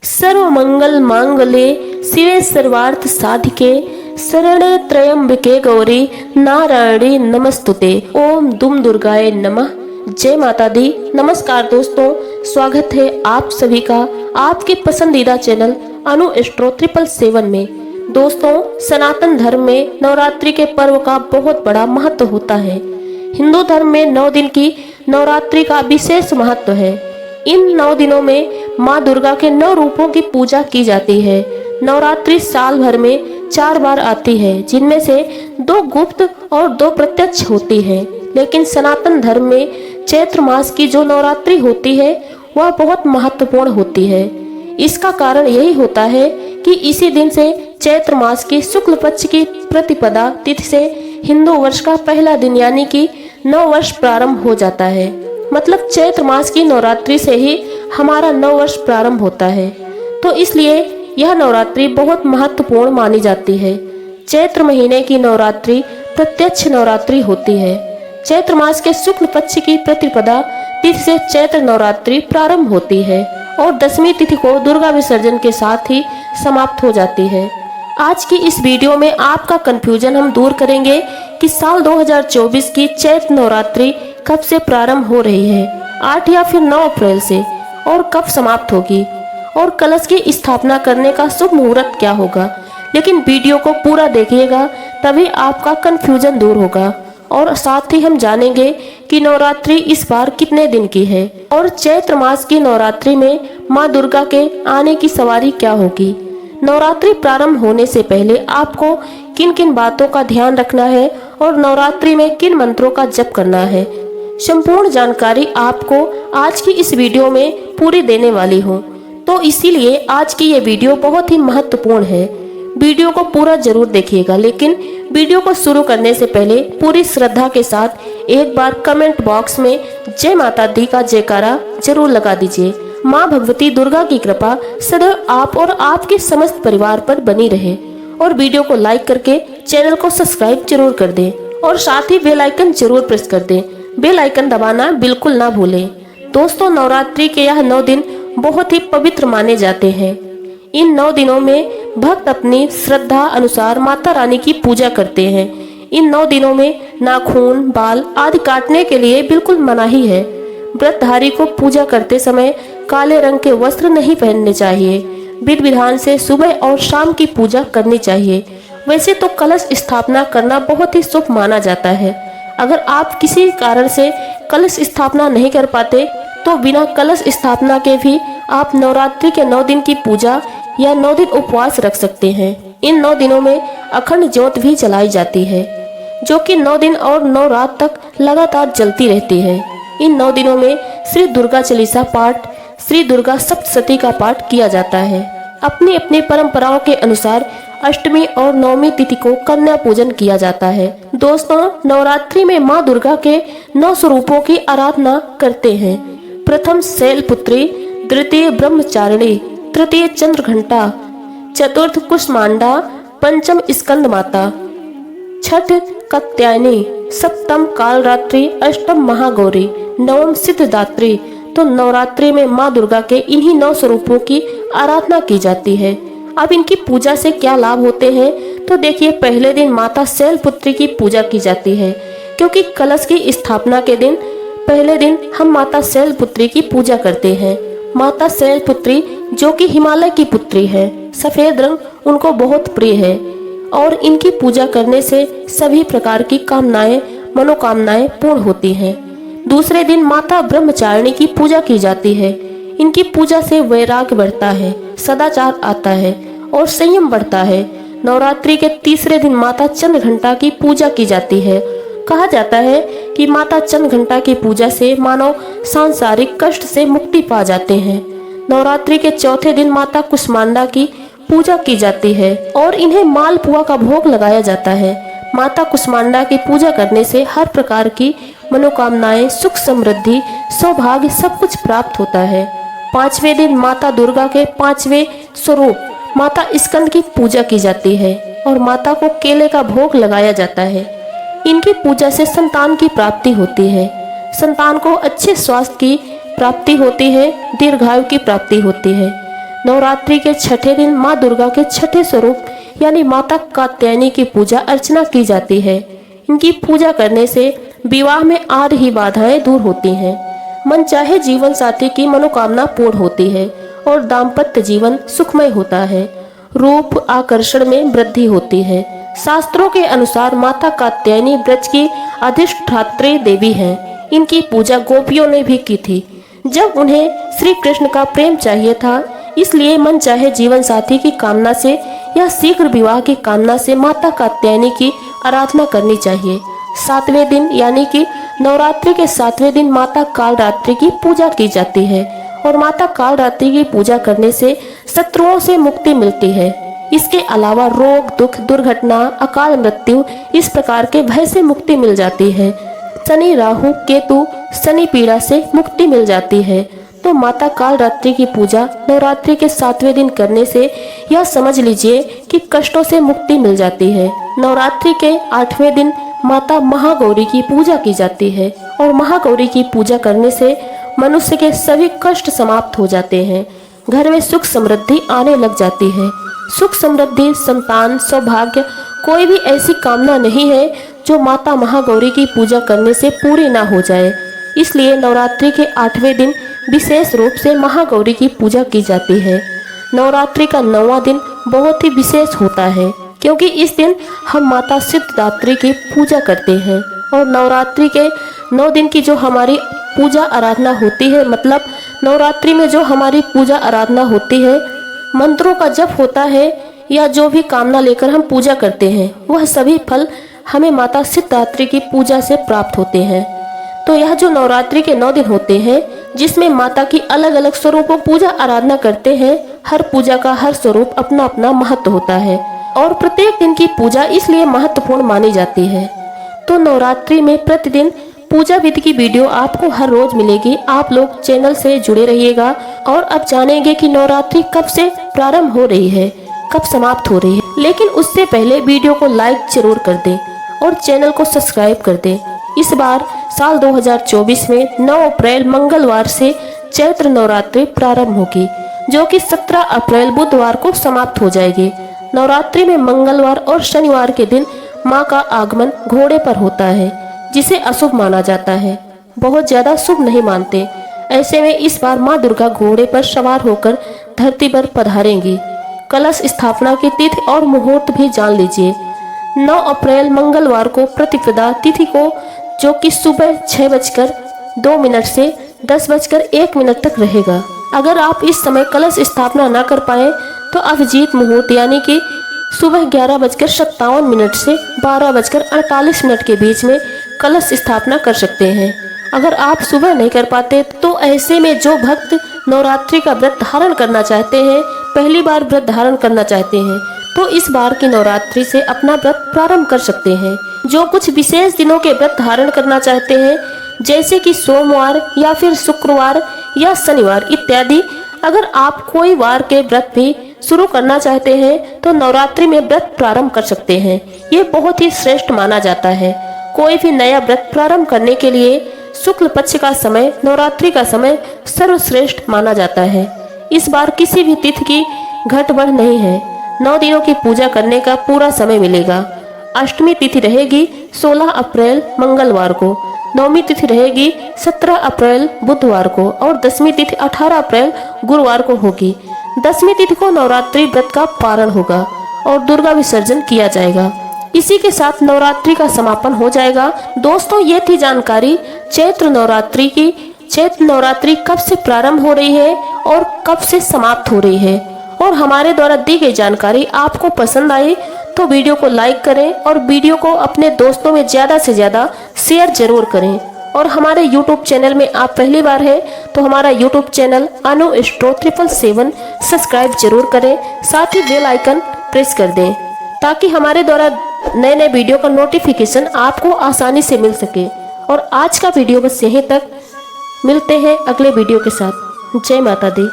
सर्वमंगल मांगल्ये शिवे सर्वार्थ साधिके शरण्ये त्र्यंबके गौरी नारायणी नमस्तुते। ओम दुम दुर्गाय नमः। जय माता दी। नमस्कार दोस्तों, स्वागत है आप सभी का आपके पसंदीदा चैनल अनु एस्ट्रो 777 में। दोस्तों, सनातन धर्म में नवरात्रि के पर्व का बहुत बड़ा महत्व होता है। हिंदू धर्म में 9 दिन की नवरात्रि का विशेष महत्व है। इन 9 दिनों में माँ दुर्गा के 9 रूपों की पूजा की जाती है। नवरात्रि साल भर में 4 बार आती है, जिनमें से 2 गुप्त और 2 प्रत्यक्ष होती है। लेकिन सनातन धर्म में चैत्र मास की जो नवरात्रि होती है वह बहुत महत्वपूर्ण होती है। इसका कारण यही होता है कि इसी दिन से चैत्र मास की शुक्ल पक्ष की प्रतिपदा तिथि से हिंदू वर्ष का पहला दिन यानी कि नव वर्ष प्रारंभ हो जाता है। मतलब चैत्र मास की नवरात्रि से ही हमारा नव वर्ष प्रारंभ होता है। तो इसलिए यह नवरात्रि बहुत महत्वपूर्ण मानी जाती है। चैत्र महीने की नवरात्रि प्रत्यक्ष नवरात्रि होती है। चैत्र मास के शुक्ल पक्ष की प्रतिपदा तिथि से चैत्र नवरात्रि प्रारंभ होती है और 10वीं तिथि को दुर्गा विसर्जन के साथ ही समाप्त हो जाती है। आज की इस वीडियो में आपका कंफ्यूजन हम दूर करेंगे कि साल 2024 की चैत्र नवरात्रि कब से प्रारंभ हो रही है, 8 या फिर 9 अप्रैल से, और कब समाप्त होगी, और कलश की स्थापना करने का शुभ मुहूर्त क्या होगा। लेकिन वीडियो को पूरा देखिएगा, तभी आपका कंफ्यूजन दूर होगा। और साथ ही हम जानेंगे कि नवरात्रि इस बार कितने दिन की है और चैत्र मास की नवरात्रि में माँ दुर्गा के आने की सवारी क्या होगी। नवरात्रि प्रारंभ होने से पहले आपको किन किन बातों का ध्यान रखना है और नवरात्रि में किन मंत्रों का जप करना है, संपूर्ण जानकारी आपको आज की इस वीडियो में पूरी देने वाली हूँ। तो इसीलिए आज की ये वीडियो बहुत ही महत्वपूर्ण है। वीडियो को पूरा जरूर देखिएगा, लेकिन वीडियो को शुरू करने से पहले पूरी श्रद्धा के साथ एक बार कमेंट बॉक्स में जय माता दी का जयकारा जरूर लगा दीजिए। माँ भगवती दुर्गा की कृपा सदैव आप और आपके समस्त परिवार पर बनी रहे। और वीडियो को लाइक करके चैनल को सब्सक्राइब जरूर कर दें और साथ ही बेल आइकन जरूर प्रेस कर दें। बेल आइकन दबाना बिल्कुल ना भूलें। दोस्तों, नवरात्रि के यह 9 दिन बहुत ही पवित्र माने जाते हैं। इन 9 दिनों में भक्त अपनी श्रद्धा अनुसार माता रानी की पूजा करते हैं। इन 9 दिनों में नाखून, बाल आदि काटने के लिए बिल्कुल मनाही है। व्रतधारी को पूजा करते समय काले रंग के वस्त्र नहीं पहनने चाहिए। विधि विधान से सुबह और शाम की पूजा करनी चाहिए। वैसे तो कलश स्थापना करना बहुत ही शुभ माना जाता है। अगर आप किसी कारण से कलश स्थापना नहीं कर पाते तो बिना कलश स्थापना के भी आप नवरात्रि के 9 दिन की पूजा या 9 दिन उपवास रख सकते हैं। इन 9 दिनों में अखंड ज्योत भी जलाई जाती है, जो कि 9 दिन और 9 रात तक लगातार जलती रहती है। इन 9 दिनों में श्री दुर्गा चालीसा पाठ, श्री दुर्गा सप्तशती का पाठ किया जाता है। अपनी अपनी परंपराओं के अनुसार अष्टमी और नवमी तिथि को कन्या पूजन किया जाता है। दोस्तों, नवरात्रि में माँ दुर्गा के 9 स्वरूपों की आराधना करते हैं। प्रथम शैलपुत्री, द्वितीय ब्रह्मचारिणी, तृतीय चंद्रघंटा, चतुर्थ कुष्मांडा, पंचम स्कंद माता, छठ कात्यायनी, सप्तम कालरात्रि, अष्टम महागौरी, नवम सिद्धदात्री। तो नवरात्रि में माँ दुर्गा के इन्हीं 9 स्वरूपों की आराधना की जाती है। अब इनकी पूजा से क्या लाभ होते हैं, तो देखिए, पहले दिन माता शैलपुत्री की पूजा की जाती है, क्योंकि कलश की स्थापना के दिन पहले दिन हम माता शैलपुत्री की पूजा करते हैं। माता शैलपुत्री जो कि हिमालय की पुत्री है, सफेद रंग उनको बहुत प्रिय है और इनकी पूजा करने से सभी प्रकार की कामनाएं, मनोकामनाएं पूर्ण होती हैं। दूसरे दिन माता ब्रह्मचारिणी की पूजा की जाती है। इनकी पूजा से वैराग्य बढ़ता है, सदाचार आता है और संयम बढ़ता है। नवरात्रि के तीसरे दिन माता चंद्रघंटा की पूजा की जाती है। कहा जाता है कि माता चंद्रघंटा की पूजा से मानव सांसारिक कष्ट से मुक्ति पा जाते हैं। नवरात्रि के चौथे दिन माता कुष्मांडा की पूजा की जाती है और इन्हें मालपुआ का भोग लगाया जाता है। माता कुष्मांडा की पूजा करने से हर प्रकार की मनोकामनाएं, सुख समृद्धि, सौभाग्य सब कुछ प्राप्त होता है। 5वें दिन माता दुर्गा के 5वें स्वरूप माता स्कंद की पूजा की जाती है और माता को केले का भोग लगाया जाता है। इनकी पूजा से संतान की प्राप्ति होती है। संतान को अच्छे स्वास्थ्य की प्राप्ति होती है, दीर्घायु की प्राप्ति होती है। नवरात्रि के छठे दिन माँ दुर्गा के छठे स्वरूप यानी माता कात्यायनी की पूजा अर्चना की जाती है। इनकी पूजा करने से विवाह में आ रही बाधाएं दूर होती हैं, मनचाहे जीवन साथी की मनोकामना पूर्ण होती है और दाम्पत्य जीवन सुखमय होता है। रूप आकर्षण में वृद्धि होती है। शास्त्रों के अनुसार माता कात्यायनी ब्रज की अधिष्ठात्री देवी हैं। इनकी पूजा गोपियों ने भी की थी जब उन्हें श्री कृष्ण का प्रेम चाहिए था। इसलिए मन चाहे जीवन साथी की कामना से या शीघ्र विवाह की कामना से माता कात्यायनी की आराधना करनी चाहिए। 7वें दिन यानी कि नवरात्रि के 7वें दिन माता कालरात्रि की पूजा की जाती है और माता कालरात्रि की पूजा करने से शत्रुओं से मुक्ति मिलती है। इसके अलावा रोग, दुख, दुर्घटना, अकाल मृत्यु इस प्रकार के भय से मुक्ति मिल जाती है। शनि, राहु, केतु, शनि पीड़ा से मुक्ति मिल जाती है। तो माता कालरात्रि की पूजा नवरात्रि के 7वें दिन करने से यह समझ लीजिए कि कष्टों से मुक्ति मिल जाती है। नवरात्रि के 8वें दिन माता महागौरी की पूजा की जाती है और महागौरी की पूजा करने से मनुष्य के सभी कष्ट समाप्त हो जाते हैं। घर में सुख समृद्धि आने लग जाती है। सुख समृद्धि, संतान, सौभाग्य, कोई भी ऐसी कामना नहीं है जो माता महागौरी की पूजा करने से पूरी ना हो जाए। इसलिए नवरात्रि के 8वें दिन विशेष रूप से महागौरी की पूजा की जाती है। नवरात्रि का 9वां दिन बहुत ही विशेष होता है क्योंकि इस दिन हम माता सिद्धिदात्री की पूजा करते हैं और नवरात्रि के 9 दिन की जो हमारी पूजा आराधना होती है, मतलब नवरात्रि में जो हमारी पूजा आराधना होती है, मंत्रों का जप होता है या जो भी कामना लेकर हम पूजा करते हैं, वह सभी फल हमें माता सिद्धिदात्री की पूजा से प्राप्त होते हैं। तो यह जो नवरात्रि के 9 दिन होते हैं जिसमें माता की अलग अलग स्वरूपों पूजा आराधना करते हैं, हर पूजा का हर स्वरूप अपना अपना महत्व होता है और प्रत्येक दिन की पूजा इसलिए महत्वपूर्ण मानी जाती है। तो नवरात्रि में प्रतिदिन पूजा विधि की वीडियो आपको हर रोज मिलेगी। आप लोग चैनल से जुड़े रहिएगा और अब जानेंगे कि नवरात्रि कब से प्रारंभ हो रही है, कब समाप्त हो रही है। लेकिन उससे पहले वीडियो को लाइक जरूर कर दें और चैनल को सब्सक्राइब कर दें। इस बार साल 2024 में 9 अप्रैल मंगलवार से चैत्र नवरात्रि प्रारंभ होगी जो कि 17 अप्रैल बुधवार को समाप्त हो जाएगी। नवरात्रि में मंगलवार और शनिवार के दिन मां का आगमन घोड़े पर होता है जिसे अशुभ माना जाता है, बहुत ज्यादा शुभ नहीं मानते। ऐसे में इस बार मां दुर्गा घोड़े पर सवार होकर धरती पर पधारेंगी। कलश स्थापना की तिथि और मुहूर्त भी जान लीजिए। 9 अप्रैल मंगलवार को प्रतिपदा तिथि को जो कि सुबह 6:02 से 10:01 तक रहेगा। अगर आप इस समय कलश स्थापना न कर पाए तो अभिजीत मुहूर्त यानी कि सुबह 11:57 से 12:48 के बीच में कलश स्थापना कर सकते हैं। अगर आप सुबह नहीं कर पाते तो ऐसे में जो भक्त नवरात्रि का व्रत धारण करना चाहते हैं, पहली बार व्रत धारण करना चाहते हैं, तो इस बार की नवरात्रि से अपना व्रत प्रारंभ कर सकते हैं। जो कुछ विशेष दिनों के व्रत धारण करना चाहते हैं जैसे कि सोमवार या फिर शुक्रवार या शनिवार इत्यादि, अगर आप कोई वार के व्रत भी शुरू करना चाहते हैं तो नवरात्रि में व्रत प्रारंभ कर सकते हैं। ये बहुत ही श्रेष्ठ माना जाता है। कोई भी नया व्रत प्रारंभ करने के लिए शुक्ल पक्ष का समय, नवरात्रि का समय सर्वश्रेष्ठ माना जाता है। इस बार किसी भी तिथि की घट बढ़ नहीं है। 9 दिनों की पूजा करने का पूरा समय मिलेगा। अष्टमी तिथि रहेगी 16 अप्रैल मंगलवार को, नवमी तिथि रहेगी 17 अप्रैल बुधवार को और 10वीं तिथि 18 अप्रैल गुरुवार को होगी। 10वीं तिथि को नवरात्रि व्रत का पारण होगा और दुर्गा विसर्जन किया जाएगा। इसी के साथ नवरात्रि का समापन हो जाएगा। दोस्तों, ये थी जानकारी चैत्र नवरात्रि की। चैत्र नवरात्रि कब से प्रारंभ हो रही है और कब से समाप्त हो रही है, और हमारे द्वारा दी गई जानकारी आपको पसंद आई तो वीडियो को लाइक करें और वीडियो को अपने दोस्तों में ज़्यादा से ज़्यादा शेयर जरूर करें। और हमारे YouTube चैनल में आप पहली बार हैं तो हमारा YouTube चैनल अनु एस्ट्रो 777 सब्सक्राइब जरूर करें, साथ ही बेल आइकन प्रेस कर दें ताकि हमारे द्वारा नए नए वीडियो का नोटिफिकेशन आपको आसानी से मिल सके। और आज का वीडियो बस यहीं तक, मिलते हैं अगले वीडियो के साथ। जय माता दी।